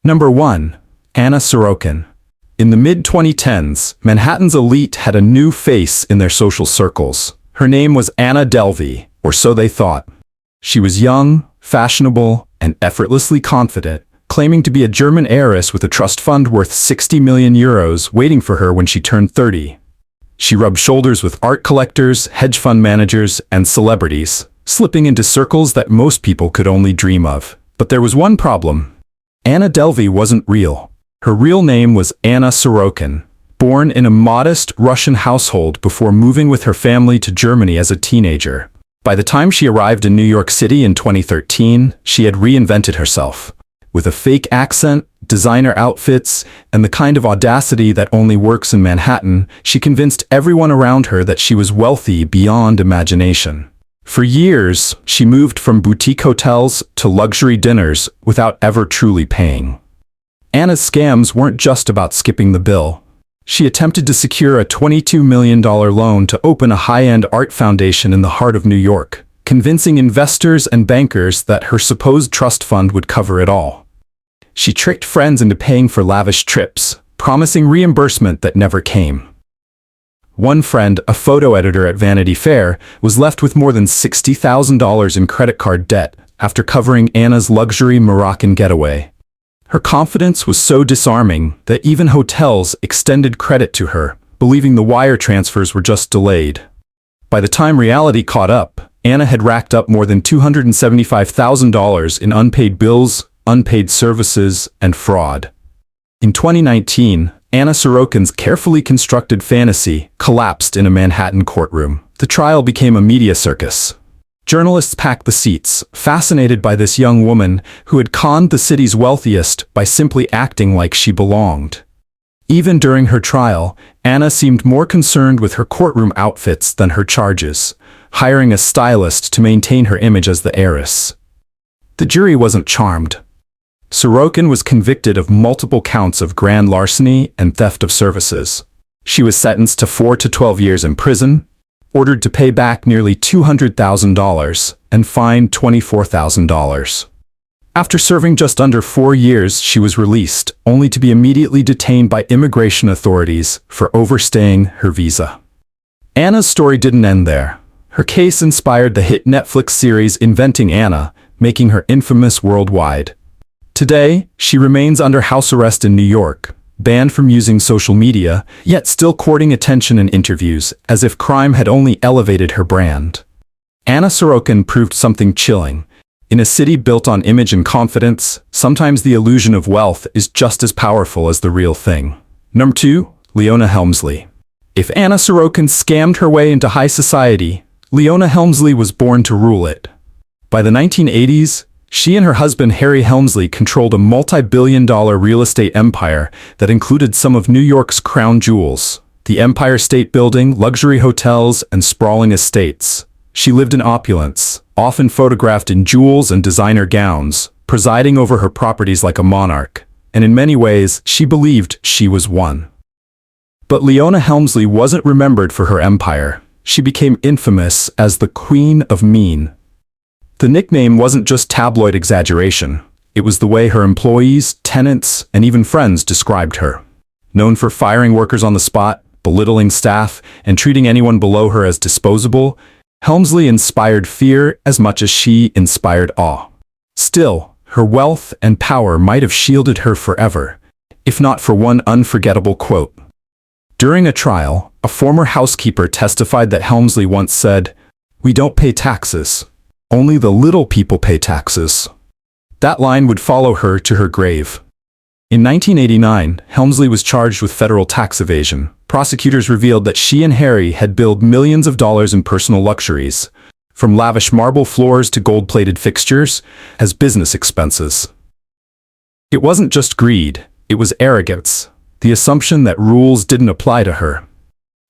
Number 1. Anna Sorokin. In the mid-2010s, Manhattan's elite had a new face in their social circles. Her name was Anna Delvey, or so they thought. She was young, fashionable, and effortlessly confident, claiming to be a German heiress with a trust fund worth 60 million euros waiting for her when she turned 30. She rubbed shoulders with art collectors, hedge fund managers, and celebrities, slipping into circles that most people could only dream of. But there was one problem. Anna Delvey wasn't real. Her real name was Anna Sorokin, born in a modest Russian household before moving with her family to Germany as a teenager. By the time she arrived in New York City in 2013, she had reinvented herself. With a fake accent, designer outfits, and the kind of audacity that only works in Manhattan, she convinced everyone around her that she was wealthy beyond imagination. For years, she moved from boutique hotels to luxury dinners without ever truly paying. Anna's scams weren't just about skipping the bill. She attempted to secure a $22 million loan to open a high-end art foundation in the heart of New York, convincing investors and bankers that her supposed trust fund would cover it all. She tricked friends into paying for lavish trips, promising reimbursement that never came. One friend, a photo editor at Vanity Fair, was left with more than $60,000 in credit card debt after covering Anna's luxury Moroccan getaway. Her confidence was so disarming that even hotels extended credit to her, believing the wire transfers were just delayed. By the time reality caught up, Anna had racked up more than $275,000 in unpaid bills, unpaid services, and fraud. In 2019, Anna Sorokin's carefully constructed fantasy collapsed in a Manhattan courtroom. The trial became a media circus. Journalists packed the seats, fascinated by this young woman who had conned the city's wealthiest by simply acting like she belonged. Even during her trial, Anna seemed more concerned with her courtroom outfits than her charges, hiring a stylist to maintain her image as the heiress. The jury wasn't charmed. Sorokin was convicted of multiple counts of grand larceny and theft of services. She was sentenced to 4 to 12 years in prison, ordered to pay back nearly $200,000, and fined $24,000. After serving just under 4 years, she was released, only to be immediately detained by immigration authorities for overstaying her visa. Anna's story didn't end there. Her case inspired the hit Netflix series Inventing Anna, making her infamous worldwide. Today, she remains under house arrest in New York, banned from using social media, yet still courting attention in interviews, as if crime had only elevated her brand. Anna Sorokin proved something chilling. In a city built on image and confidence, sometimes the illusion of wealth is just as powerful as the real thing. Number 2. Leona Helmsley. If Anna Sorokin scammed her way into high society, Leona Helmsley was born to rule it. By the 1980s, she and her husband Harry Helmsley controlled a multi-billion-dollar real estate empire that included some of New York's crown jewels, the Empire State Building, luxury hotels, and sprawling estates. She lived in opulence, often photographed in jewels and designer gowns, presiding over her properties like a monarch, and in many ways, she believed she was one. But Leona Helmsley wasn't remembered for her empire. She became infamous as the Queen of Mean. The nickname wasn't just tabloid exaggeration. It was the way her employees, tenants, and even friends described her. Known for firing workers on the spot, belittling staff, and treating anyone below her as disposable, Helmsley inspired fear as much as she inspired awe. Still, her wealth and power might have shielded her forever, if not for one unforgettable quote. During a trial, a former housekeeper testified that Helmsley once said, "We don't pay taxes. Only the little people pay taxes." That line would follow her to her grave. In 1989, Helmsley was charged with federal tax evasion. Prosecutors revealed that she and Harry had billed millions of dollars in personal luxuries, from lavish marble floors to gold-plated fixtures, as business expenses. It wasn't just greed, it was arrogance, the assumption that rules didn't apply to her.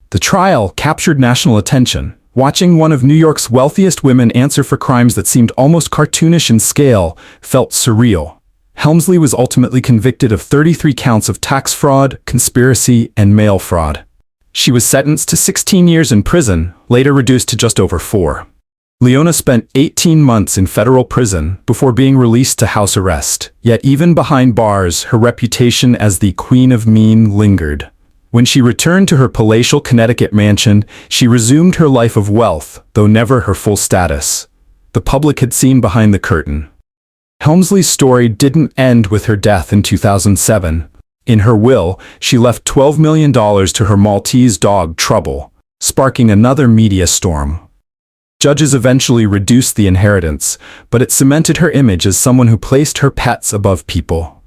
The trial captured national attention. Watching one of New York's wealthiest women answer for crimes that seemed almost cartoonish in scale felt surreal. Helmsley was ultimately convicted of 33 counts of tax fraud, conspiracy, and mail fraud. She was sentenced to 16 years in prison, later reduced to just over 4. Leona spent 18 months in federal prison before being released to house arrest, yet even behind bars, her reputation as the Queen of Mean lingered. When she returned to her palatial Connecticut mansion, she resumed her life of wealth, though never her full status. The public had seen behind the curtain. Helmsley's story didn't end with her death in 2007. In her will, she left $12 million to her Maltese dog Trouble, sparking another media storm. Judges eventually reduced the inheritance, but it cemented her image as someone who placed her pets above people.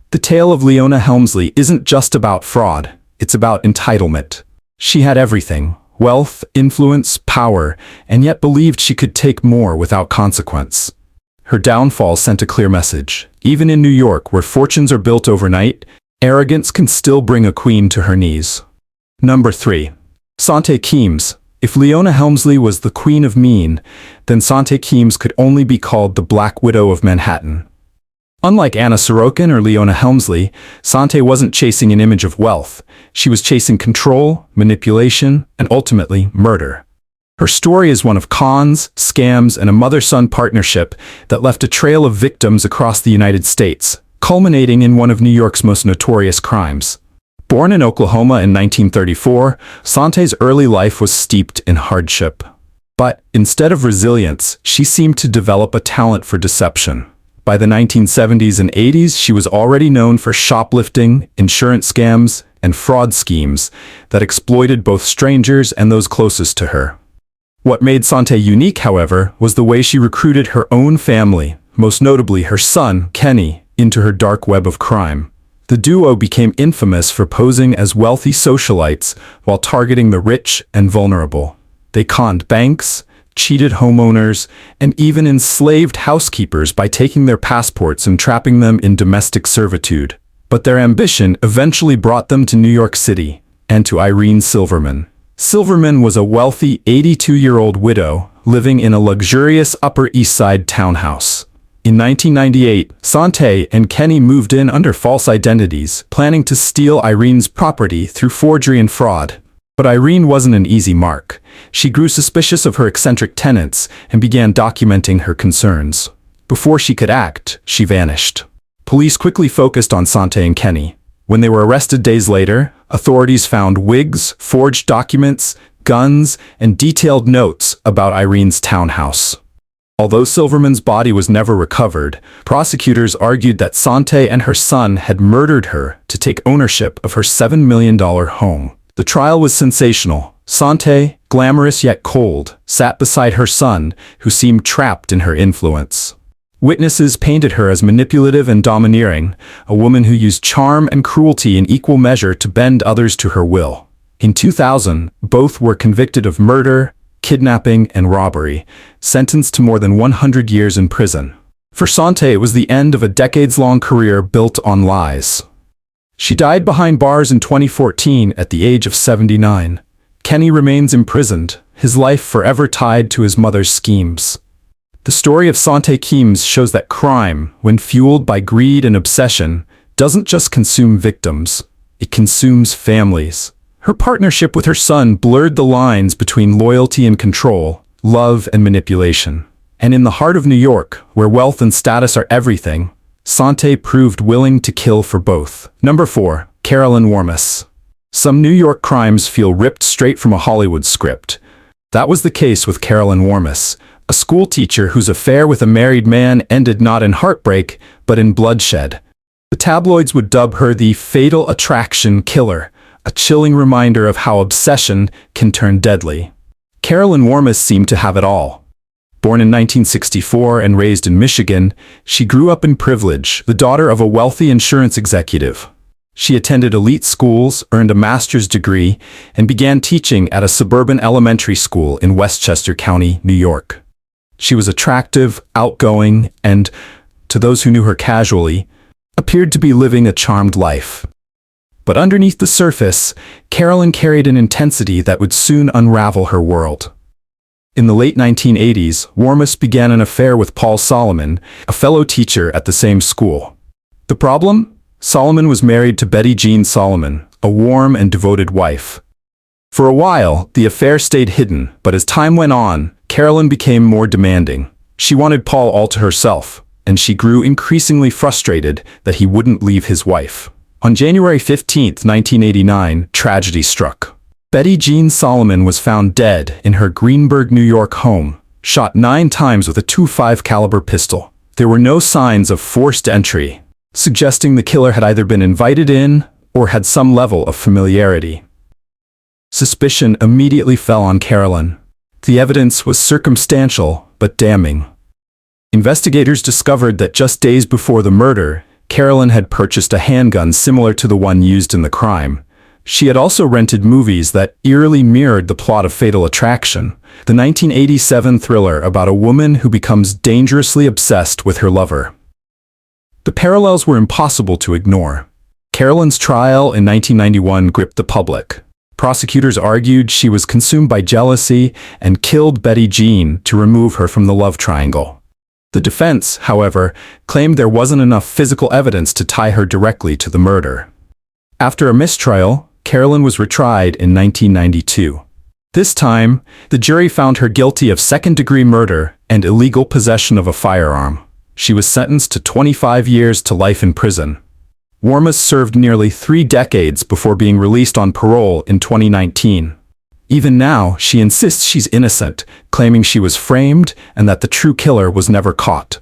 The tale of Leona Helmsley isn't just about fraud, it's about entitlement. She had everything: wealth, influence, power, and yet believed she could take more without consequence. Her downfall sent a clear message. Even in New York, where fortunes are built overnight, arrogance can still bring a queen to her knees. Number 3. Sante Kimes. If Leona Helmsley was the Queen of Mean, then Sante Kimes could only be called the Black Widow of Manhattan. Unlike Anna Sorokin or Leona Helmsley, Sante wasn't chasing an image of wealth. She was chasing control, manipulation, and ultimately murder. Her story is one of cons, scams, and a mother-son partnership that left a trail of victims across the United States, culminating in one of New York's most notorious crimes. Born in Oklahoma in 1934, Sante's early life was steeped in hardship. But instead of resilience, she seemed to develop a talent for deception. By the 1970s and 80s, she was already known for shoplifting, insurance scams, and fraud schemes that exploited both strangers and those closest to her. What made Sante unique, however, was the way she recruited her own family, most notably her son, Kenny, into her dark web of crime. The duo became infamous for posing as wealthy socialites while targeting the rich and vulnerable. They conned banks, cheated homeowners, and even enslaved housekeepers by taking their passports and trapping them in domestic servitude. But their ambition eventually brought them to New York City, and to Irene Silverman. Silverman was a wealthy 82-year-old widow living in a luxurious Upper East Side townhouse. In 1998, Sante and Kenny moved in under false identities, planning to steal Irene's property through forgery and fraud. But Irene wasn't an easy mark. She grew suspicious of her eccentric tenants and began documenting her concerns. Before she could act, she vanished. Police quickly focused on Sante and Kenny. When they were arrested days later, authorities found wigs, forged documents, guns, and detailed notes about Irene's townhouse. Although Silverman's body was never recovered, prosecutors argued that Sante and her son had murdered her to take ownership of her $7 million home. The trial was sensational. Sante, glamorous yet cold, sat beside her son, who seemed trapped in her influence. Witnesses painted her as manipulative and domineering, a woman who used charm and cruelty in equal measure to bend others to her will. In 2000, both were convicted of murder, kidnapping, and robbery, sentenced to more than 100 years in prison. For Sante, it was the end of a decades-long career built on lies. She died behind bars in 2014 at the age of 79. Kenny remains imprisoned, his life forever tied to his mother's schemes. The story of Sante Kimes shows that crime, when fueled by greed and obsession, doesn't just consume victims, it consumes families. Her partnership with her son blurred the lines between loyalty and control, love and manipulation. And in the heart of New York, where wealth and status are everything, Sante proved willing to kill for both. Number 4. Carolyn Warmus. Some New York crimes feel ripped straight from a Hollywood script. That was the case with Carolyn Warmus, a school teacher whose affair with a married man ended not in heartbreak, but in bloodshed. The tabloids would dub her the Fatal Attraction Killer, a chilling reminder of how obsession can turn deadly. Carolyn Warmus seemed to have it all. Born in 1964 and raised in Michigan, she grew up in privilege, the daughter of a wealthy insurance executive. She attended elite schools, earned a master's degree, and began teaching at a suburban elementary school in Westchester County, New York. She was attractive, outgoing, and, to those who knew her casually, appeared to be living a charmed life. But underneath the surface, Carolyn carried an intensity that would soon unravel her world. In the late 1980s, Warmus began an affair with Paul Solomon, a fellow teacher at the same school. The problem? Solomon was married to Betty Jean Solomon, a warm and devoted wife. For a while, the affair stayed hidden, but as time went on, Carolyn became more demanding. She wanted Paul all to herself, and she grew increasingly frustrated that he wouldn't leave his wife. On January 15, 1989, tragedy struck. Betty Jean Solomon was found dead in her Greenburgh, New York home, shot 9 times with a .25 caliber pistol. There were no signs of forced entry, suggesting the killer had either been invited in or had some level of familiarity. Suspicion immediately fell on Carolyn. The evidence was circumstantial but damning. Investigators discovered that just days before the murder, Carolyn had purchased a handgun similar to the one used in the crime. She had also rented movies that eerily mirrored the plot of Fatal Attraction, the 1987 thriller about a woman who becomes dangerously obsessed with her lover. The parallels were impossible to ignore. Carolyn's trial in 1991 gripped the public. Prosecutors argued she was consumed by jealousy and killed Betty Jean to remove her from the love triangle. The defense, however, claimed there wasn't enough physical evidence to tie her directly to the murder. After a mistrial, Carolyn was retried in 1992. This time, the jury found her guilty of second-degree murder and illegal possession of a firearm. She was sentenced to 25 years to life in prison. Warmus served nearly 3 decades before being released on parole in 2019. Even now, she insists she's innocent, claiming she was framed and that the true killer was never caught.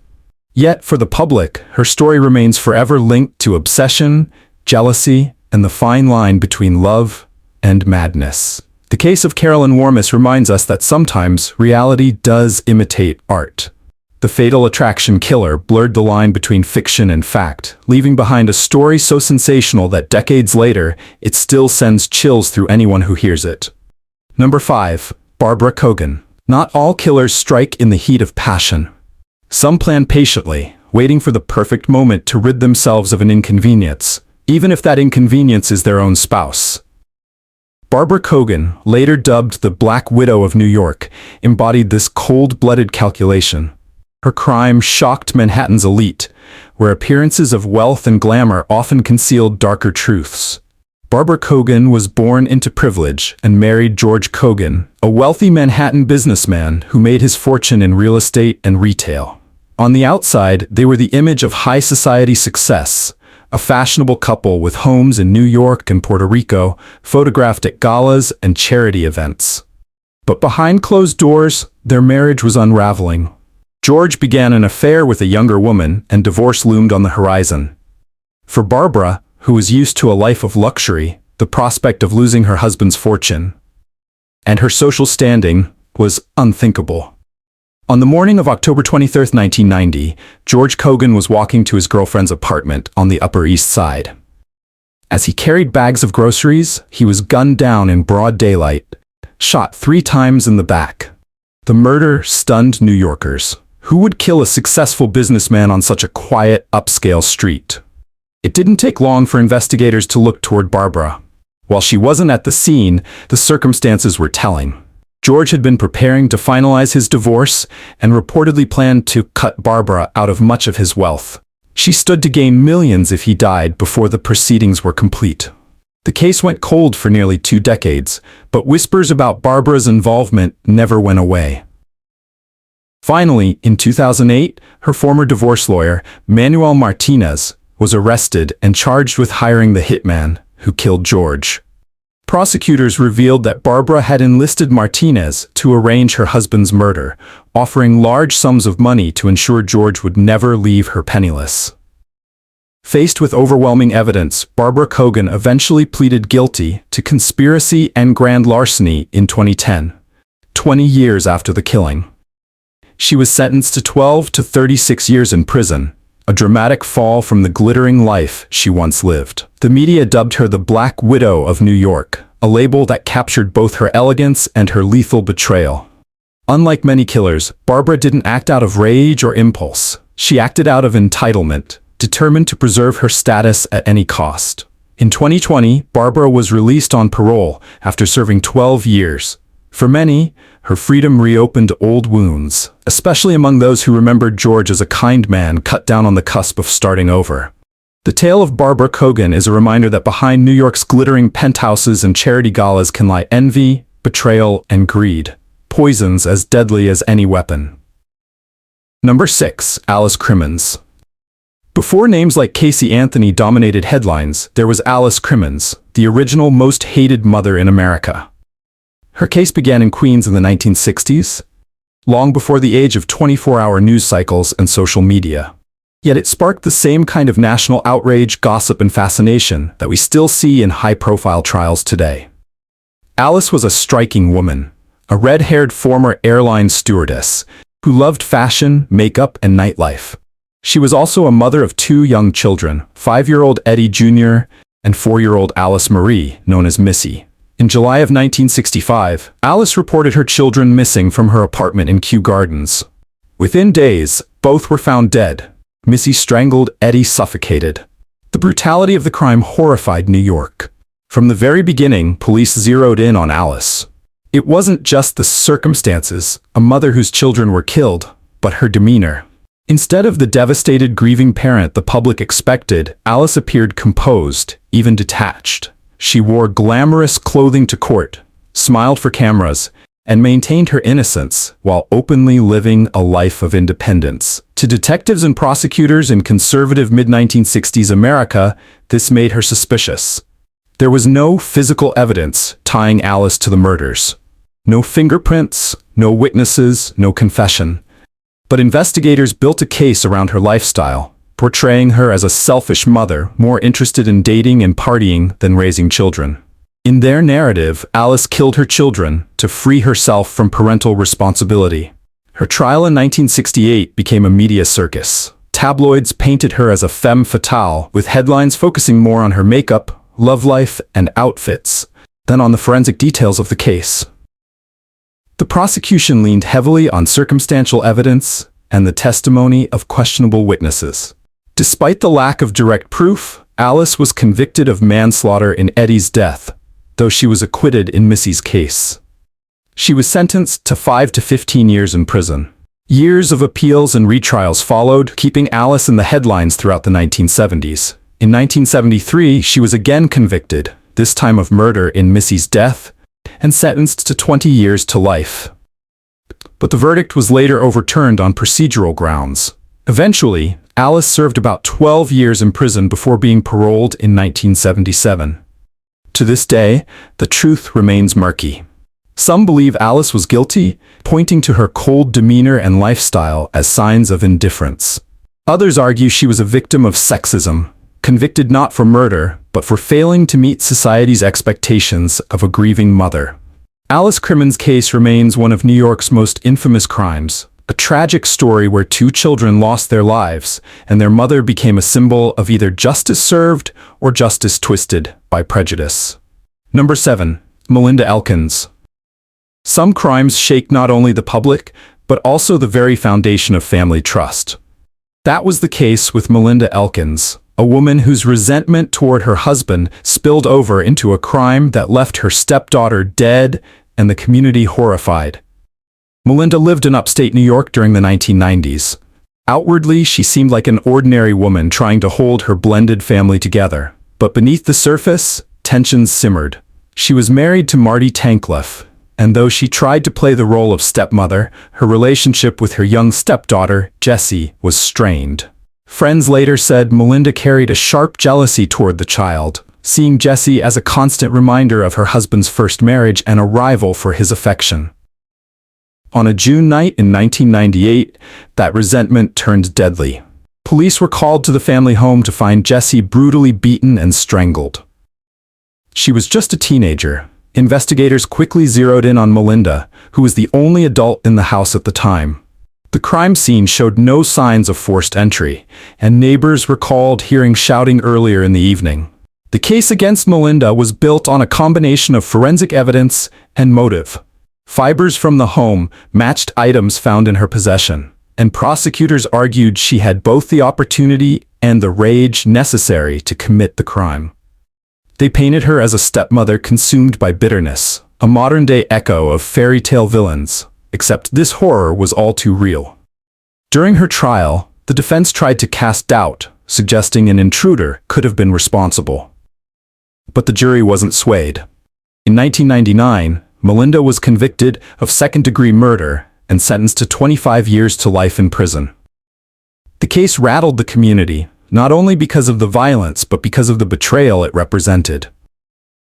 Yet, for the public, her story remains forever linked to obsession, jealousy, and the fine line between love and madness. The case of Carolyn Warmus reminds us that sometimes reality does imitate art. The Fatal Attraction killer blurred the line between fiction and fact, leaving behind a story so sensational that decades later, it still sends chills through anyone who hears it. Number 5. Barbara Kogan. Not all killers strike in the heat of passion. Some plan patiently, waiting for the perfect moment to rid themselves of an inconvenience, even if that inconvenience is their own spouse. Barbara Kogan, later dubbed the Black Widow of New York, embodied this cold-blooded calculation. Her crime shocked Manhattan's elite, where appearances of wealth and glamour often concealed darker truths. Barbara Kogan was born into privilege and married George Kogan, a wealthy Manhattan businessman who made his fortune in real estate and retail. On the outside, they were the image of high society success, a fashionable couple with homes in New York and Puerto Rico, photographed at galas and charity events. But behind closed doors, their marriage was unraveling. George began an affair with a younger woman, and divorce loomed on the horizon. For Barbara, who was used to a life of luxury, the prospect of losing her husband's fortune and her social standing was unthinkable. On the morning of October 23, 1990, George Kogan was walking to his girlfriend's apartment on the Upper East Side. As he carried bags of groceries, he was gunned down in broad daylight, shot 3 times in the back. The murder stunned New Yorkers. Who would kill a successful businessman on such a quiet, upscale street? It didn't take long for investigators to look toward Barbara. While she wasn't at the scene, the circumstances were telling. George had been preparing to finalize his divorce and reportedly planned to cut Barbara out of much of his wealth. She stood to gain millions if he died before the proceedings were complete. The case went cold for nearly 2 decades, but whispers about Barbara's involvement never went away. Finally, in 2008, her former divorce lawyer, Manuel Martinez, was arrested and charged with hiring the hitman who killed George. Prosecutors revealed that Barbara had enlisted Martinez to arrange her husband's murder, offering large sums of money to ensure George would never leave her penniless. Faced with overwhelming evidence, Barbara Kogan eventually pleaded guilty to conspiracy and grand larceny in 2010, 20 years after the killing. She was sentenced to 12 to 36 years in prison, a dramatic fall from the glittering life she once lived. The media dubbed her the Black Widow of New York, a label that captured both her elegance and her lethal betrayal. Unlike many killers, Barbara didn't act out of rage or impulse. She acted out of entitlement, determined to preserve her status at any cost. In 2020, Barbara was released on parole after serving 12 years. For many, her freedom reopened old wounds, especially among those who remembered George as a kind man cut down on the cusp of starting over. The tale of Barbara Kogan is a reminder that behind New York's glittering penthouses and charity galas can lie envy, betrayal, and greed. poisons as deadly as any weapon. Number 6. Alice Crimmins. Before names like Casey Anthony dominated headlines, there was Alice Crimmins, the original most hated mother in America. Her case began in Queens in the 1960s, long before the age of 24-hour news cycles and social media. Yet it sparked the same kind of national outrage, gossip, and fascination that we still see in high-profile trials today. Alice was a striking woman, a red-haired former airline stewardess who loved fashion, makeup, and nightlife. She was also a mother of 2 young children, 5-year-old Eddie Jr. and 4-year-old Alice Marie, known as Missy. In July of 1965, Alice reported her children missing from her apartment in Kew Gardens. Within days, both were found dead. Missy strangled, Eddie suffocated. The brutality of the crime horrified New York. From the very beginning, police zeroed in on Alice. It wasn't just the circumstances, a mother whose children were killed, but her demeanor. Instead of the devastated, grieving parent the public expected, Alice appeared composed, even detached. She wore glamorous clothing to court, smiled for cameras, and maintained her innocence while openly living a life of independence. To detectives and prosecutors in conservative mid-1960s America, this made her suspicious. There was no physical evidence tying Alice to the murders. No fingerprints, no witnesses, no confession. But investigators built a case around her lifestyle, portraying her as a selfish mother more interested in dating and partying than raising children. In their narrative, Alice killed her children to free herself from parental responsibility. Her trial in 1968 became a media circus. Tabloids painted her as a femme fatale, with headlines focusing more on her makeup, love life, and outfits than on the forensic details of the case. The prosecution leaned heavily on circumstantial evidence and the testimony of questionable witnesses. Despite the lack of direct proof, Alice was convicted of manslaughter in Eddie's death, though she was acquitted in Missy's case. She was sentenced to 5 to 15 years in prison. Years of appeals and retrials followed, keeping Alice in the headlines throughout the 1970s. In 1973, she was again convicted, this time of murder in Missy's death, and sentenced to 20 years to life. But the verdict was later overturned on procedural grounds. Eventually, Alice served about 12 years in prison before being paroled in 1977. To this day, the truth remains murky. Some believe Alice was guilty, pointing to her cold demeanor and lifestyle as signs of indifference. Others argue she was a victim of sexism, convicted not for murder, but for failing to meet society's expectations of a grieving mother. Alice Crimmins' case remains one of New York's most infamous crimes, a tragic story where 2 children lost their lives, and their mother became a symbol of either justice served or justice twisted by prejudice. Number 7. Melinda Elkins. Some crimes shake not only the public, but also the very foundation of family trust. That was the case with Melinda Elkins, a woman whose resentment toward her husband spilled over into a crime that left her stepdaughter dead and the community horrified. Melinda lived in upstate New York during the 1990s. Outwardly, she seemed like an ordinary woman trying to hold her blended family together. But beneath the surface, tensions simmered. She was married to Marty Tankleff, and though she tried to play the role of stepmother, her relationship with her young stepdaughter, Jessie, was strained. Friends later said Melinda carried a sharp jealousy toward the child, seeing Jessie as a constant reminder of her husband's first marriage and a rival for his affection. On a June night in 1998, that resentment turned deadly. Police were called to the family home to find Jessie brutally beaten and strangled. She was just a teenager. Investigators quickly zeroed in on Melinda, who was the only adult in the house at the time. The crime scene showed no signs of forced entry, and neighbors recalled hearing shouting earlier in the evening. The case against Melinda was built on a combination of forensic evidence and motive. Fibers from the home matched items found in her possession, and prosecutors argued she had both the opportunity and the rage necessary to commit the crime. They painted her as a stepmother consumed by bitterness, a modern-day echo of fairy tale villains, except this horror was all too real. During her trial, the defense tried to cast doubt, suggesting an intruder could have been responsible. But the jury wasn't swayed. In 1999, Melinda was convicted of second-degree murder and sentenced to 25 years to life in prison. The case rattled the community, not only because of the violence but because of the betrayal it represented.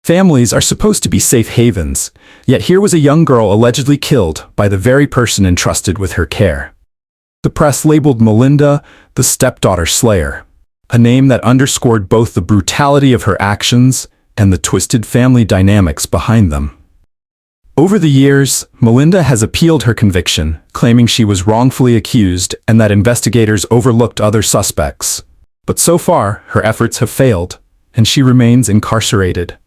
Families are supposed to be safe havens, yet here was a young girl allegedly killed by the very person entrusted with her care. The press labeled Melinda the stepdaughter slayer, a name that underscored both the brutality of her actions and the twisted family dynamics behind them. Over the years, Melinda has appealed her conviction, claiming she was wrongfully accused and that investigators overlooked other suspects. But so far, her efforts have failed, and she remains incarcerated.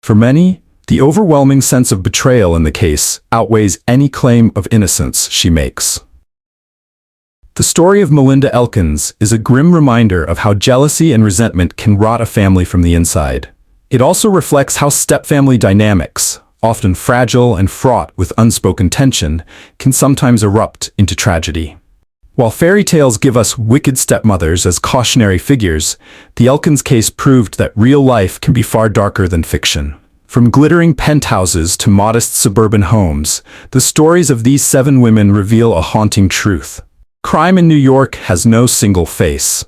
For many, the overwhelming sense of betrayal in the case outweighs any claim of innocence she makes. The story of Melinda Elkins is a grim reminder of how jealousy and resentment can rot a family from the inside. It also reflects how stepfamily dynamics, often fragile and fraught with unspoken tension, can sometimes erupt into tragedy. While fairy tales give us wicked stepmothers as cautionary figures, the Elkins case proved that real life can be far darker than fiction. From glittering penthouses to modest suburban homes, the stories of these 7 women reveal a haunting truth. Crime in New York has no single face.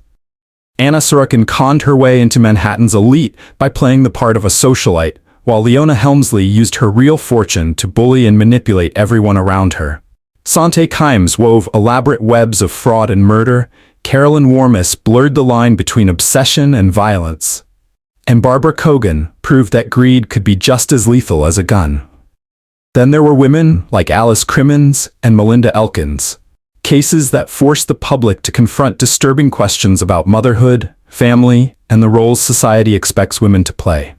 Anna Sorokin conned her way into Manhattan's elite by playing the part of a socialite, while Leona Helmsley used her real fortune to bully and manipulate everyone around her. Sante Kimes wove elaborate webs of fraud and murder, Carolyn Warmus blurred the line between obsession and violence, and Barbara Kogan proved that greed could be just as lethal as a gun. Then there were women like Crimmins and Melinda Elkins, cases that forced the public to confront disturbing questions about motherhood, family, and the roles society expects women to play.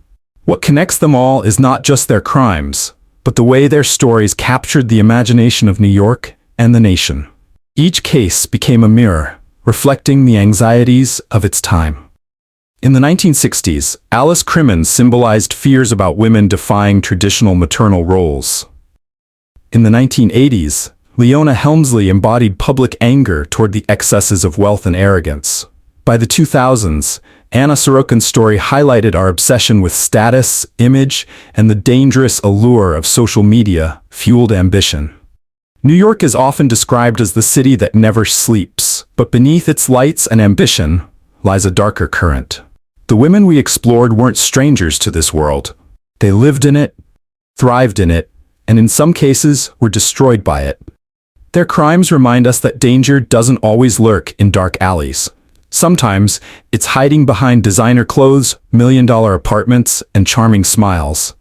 What connects them all is not just their crimes, but the way their stories captured the imagination of New York and the nation. Each case became a mirror, reflecting the anxieties of its time. In the 1960s, Crimmins symbolized fears about women defying traditional maternal roles. In the 1980s, Leona Helmsley embodied public anger toward the excesses of wealth and arrogance. By the 2000s, Anna Sorokin's story highlighted our obsession with status, image, and the dangerous allure of social media fueled ambition. New York is often described as the city that never sleeps, but beneath its lights and ambition lies a darker current. The women we explored weren't strangers to this world. They lived in it, thrived in it, and in some cases were destroyed by it. Their crimes remind us that danger doesn't always lurk in dark alleys. Sometimes, it's hiding behind designer clothes, million-dollar apartments, and charming smiles.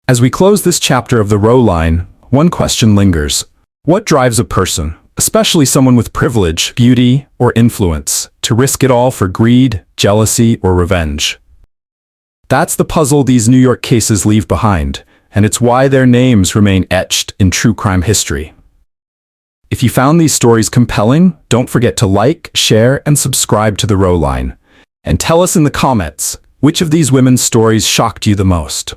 As we close this chapter of the Row Line, one question lingers. What drives a person, especially someone with privilege, beauty, or influence, to risk it all for greed, jealousy, or revenge? That's the puzzle these New York cases leave behind, and it's why their names remain etched in true crime history. If you found these stories compelling, don't forget to like, share, and subscribe to The Row Line. And tell us in the comments, which of these women's stories shocked you the most?